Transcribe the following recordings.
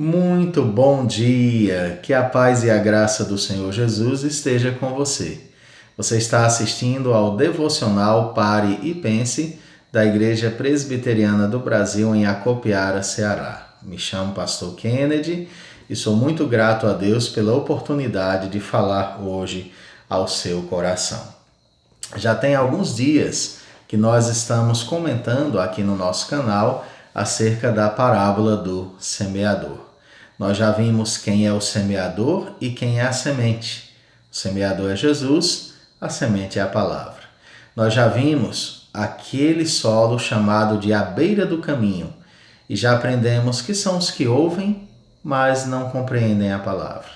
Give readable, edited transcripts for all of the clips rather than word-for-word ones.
Muito bom dia! Que a paz e a graça do Senhor Jesus esteja com você. Você está assistindo ao devocional Pare e Pense da Igreja Presbiteriana do Brasil em Acopiara, Ceará. Me chamo Pastor Kennedy e sou muito grato a Deus pela oportunidade de falar hoje ao seu coração. Já tem alguns dias que nós estamos comentando aqui no nosso canal acerca da parábola do semeador. Nós já vimos quem é o semeador e quem é a semente. O semeador é Jesus, a semente é a palavra. Nós já vimos aquele solo chamado de a beira do caminho e já aprendemos que são os que ouvem, mas não compreendem a palavra.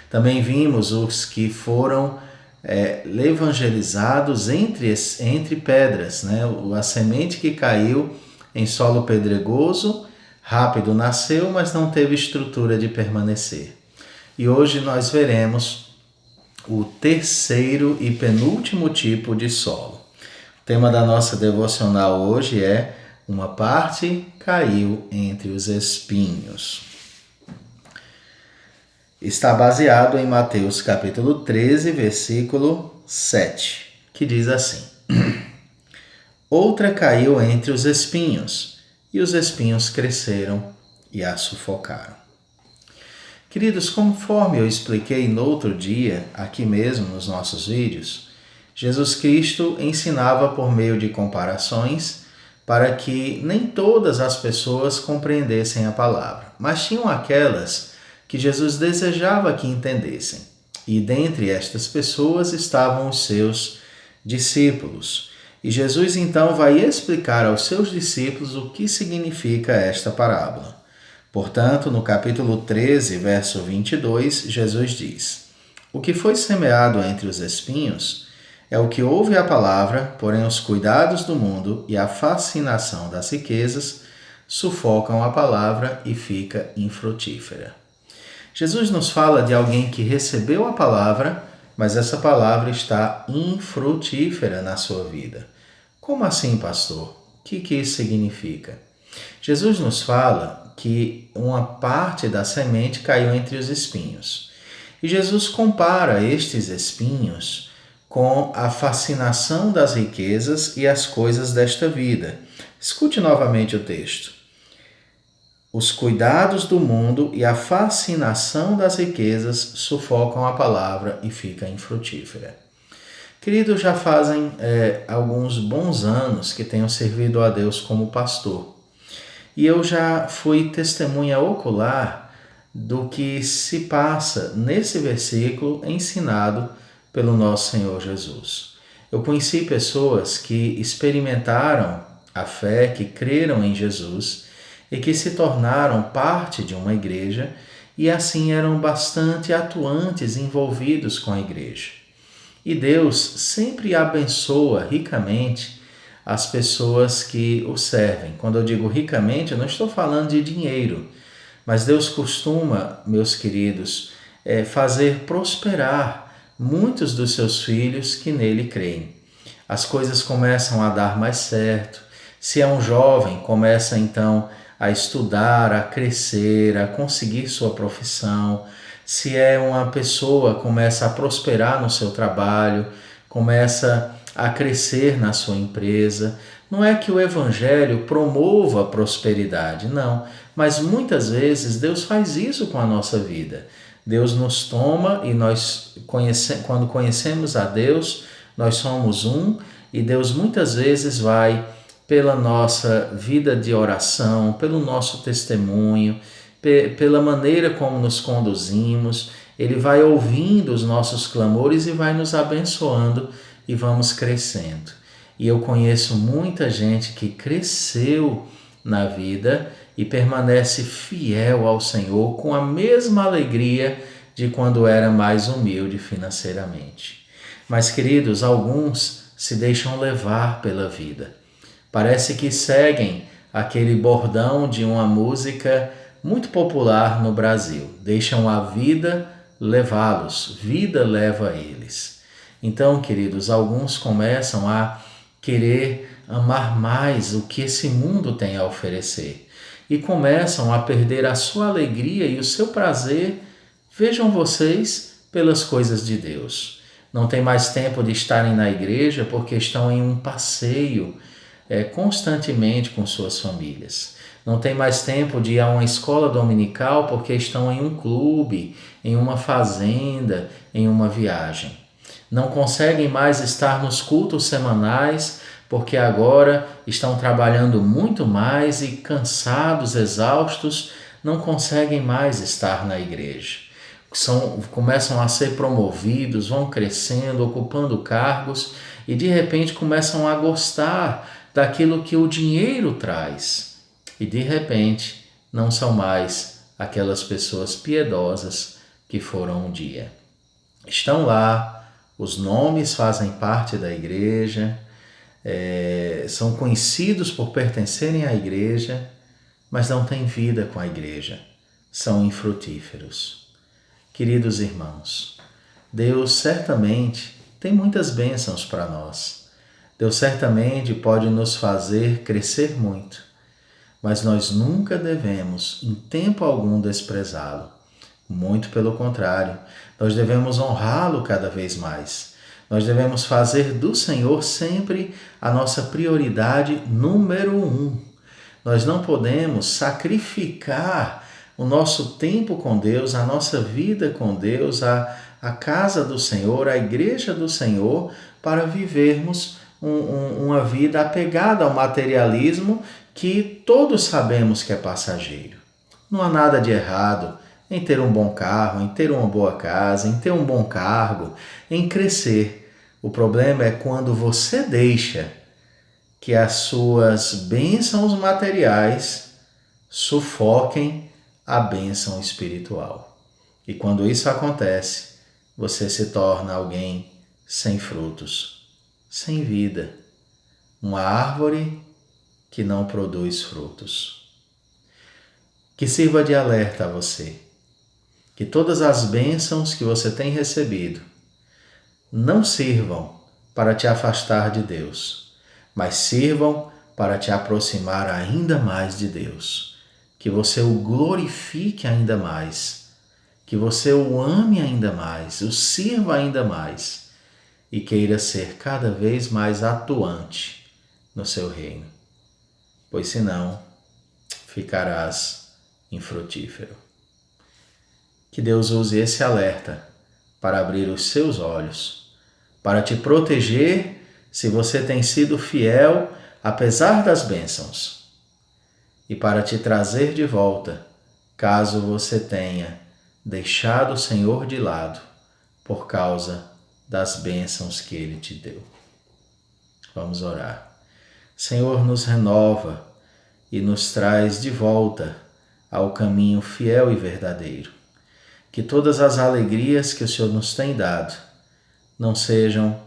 Também vimos os que foram evangelizados entre pedras, né? A semente que caiu em solo pedregoso, rápido nasceu, mas não teve estrutura de permanecer. E hoje nós veremos o terceiro e penúltimo tipo de solo. O tema da nossa devocional hoje é uma parte caiu entre os espinhos. Está baseado em Mateus capítulo 13, versículo 7, que diz assim: Outra caiu entre os espinhos, e os espinhos cresceram e a sufocaram. Queridos, conforme eu expliquei no outro dia, aqui mesmo nos nossos vídeos, Jesus Cristo ensinava por meio de comparações para que nem todas as pessoas compreendessem a palavra, mas tinham aquelas que Jesus desejava que entendessem. E dentre estas pessoas estavam os seus discípulos. E Jesus então vai explicar aos seus discípulos o que significa esta parábola. Portanto, no capítulo 13, verso 22, Jesus diz: O que foi semeado entre os espinhos é o que ouve a palavra, porém os cuidados do mundo e a fascinação das riquezas sufocam a palavra e fica infrutífera. Jesus nos fala de alguém que recebeu a palavra, mas essa palavra está infrutífera na sua vida. Como assim, pastor? O que isso significa? Jesus nos fala que uma parte da semente caiu entre os espinhos. E Jesus compara estes espinhos com a fascinação das riquezas e as coisas desta vida. Escute novamente o texto. Os cuidados do mundo e a fascinação das riquezas sufocam a palavra e fica infrutífera. Queridos, já fazem alguns bons anos que tenho servido a Deus como pastor. E eu já fui testemunha ocular do que se passa nesse versículo ensinado pelo nosso Senhor Jesus. Eu conheci pessoas que experimentaram a fé, que creram em Jesus e que se tornaram parte de uma igreja e assim eram bastante atuantes, envolvidos com a igreja. E Deus sempre abençoa ricamente as pessoas que o servem. Quando eu digo ricamente, eu não estou falando de dinheiro, mas Deus costuma, meus queridos, fazer prosperar muitos dos seus filhos que nele creem. As coisas começam a dar mais certo. Se é um jovem, começa então a estudar, a crescer, a conseguir sua profissão. Se é uma pessoa, começa a prosperar no seu trabalho, começa a crescer na sua empresa. Não é que o Evangelho promova a prosperidade, não. Mas muitas vezes Deus faz isso com a nossa vida. Deus nos toma e nós, quando conhecemos a Deus, nós somos um e Deus muitas vezes vai pela nossa vida de oração, pelo nosso testemunho, pela maneira como nos conduzimos, Ele vai ouvindo os nossos clamores e vai nos abençoando e vamos crescendo. E eu conheço muita gente que cresceu na vida e permanece fiel ao Senhor com a mesma alegria de quando era mais humilde financeiramente. Mas, queridos, alguns se deixam levar pela vida. Parece que seguem aquele bordão de uma música muito popular no Brasil. Deixam a vida levá-los, vida leva eles. Então, queridos, alguns começam a querer amar mais o que esse mundo tem a oferecer. e começam a perder a sua alegria e o seu prazer, vejam vocês, pelas coisas de Deus. Não tem mais tempo de estarem na igreja porque estão em um passeio constantemente com suas famílias. Não tem mais tempo de ir a uma escola dominical porque estão em um clube, em uma fazenda, em uma viagem. Não conseguem mais estar nos cultos semanais porque agora estão trabalhando muito mais e cansados, exaustos, não conseguem mais estar na igreja. Começam a ser promovidos, vão crescendo, ocupando cargos e de repente começam a gostar daquilo que o dinheiro traz. E de repente não são mais aquelas pessoas piedosas que foram um dia. Estão lá, os nomes fazem parte da igreja, são conhecidos por pertencerem à igreja, mas não têm vida com a igreja, são infrutíferos. Queridos irmãos, Deus certamente tem muitas bênçãos para nós. Deus certamente pode nos fazer crescer muito, mas nós nunca devemos, em tempo algum, desprezá-lo. Muito pelo contrário, nós devemos honrá-lo cada vez mais. Nós devemos fazer do Senhor sempre a nossa prioridade número 1. Nós não podemos sacrificar o nosso tempo com Deus, a nossa vida com Deus, a casa do Senhor, a igreja do Senhor, para vivermos uma vida apegada ao materialismo que todos sabemos que é passageiro. Não há nada de errado em ter um bom carro, em ter uma boa casa, em ter um bom cargo, em crescer. O problema é quando você deixa que as suas bênçãos materiais sufoquem a bênção espiritual. E quando isso acontece, você se torna alguém sem frutos, sem vida, uma árvore que não produz frutos. Que sirva de alerta a você, que todas as bênçãos que você tem recebido não sirvam para te afastar de Deus, mas sirvam para te aproximar ainda mais de Deus. Que você o glorifique ainda mais, que você o ame ainda mais, o sirva ainda mais e queira ser cada vez mais atuante no seu reino, pois senão ficarás infrutífero. Que Deus use esse alerta para abrir os seus olhos, para te proteger se você tem sido fiel apesar das bênçãos e para te trazer de volta caso você tenha deixado o Senhor de lado por causa das bênçãos que Ele te deu. Vamos orar. Senhor, nos renova e nos traz de volta ao caminho fiel e verdadeiro. Que todas as alegrias que o Senhor nos tem dado não sejam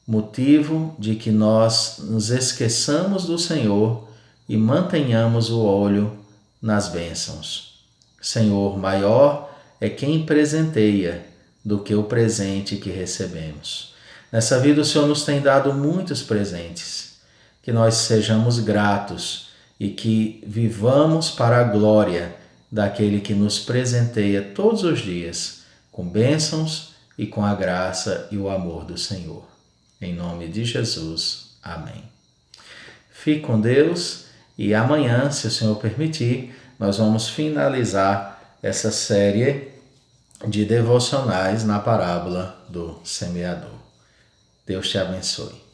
motivo de que nós nos esqueçamos do Senhor e mantenhamos o olho nas bênçãos. Senhor, maior é quem presenteia do que o presente que recebemos. Nessa vida o Senhor nos tem dado muitos presentes, que nós sejamos gratos e que vivamos para a glória daquele que nos presenteia todos os dias com bênçãos e com a graça e o amor do Senhor. Em nome de Jesus. Amém. Fique com Deus e amanhã, se o Senhor permitir, nós vamos finalizar essa série de devocionais na parábola do semeador. Deus te abençoe.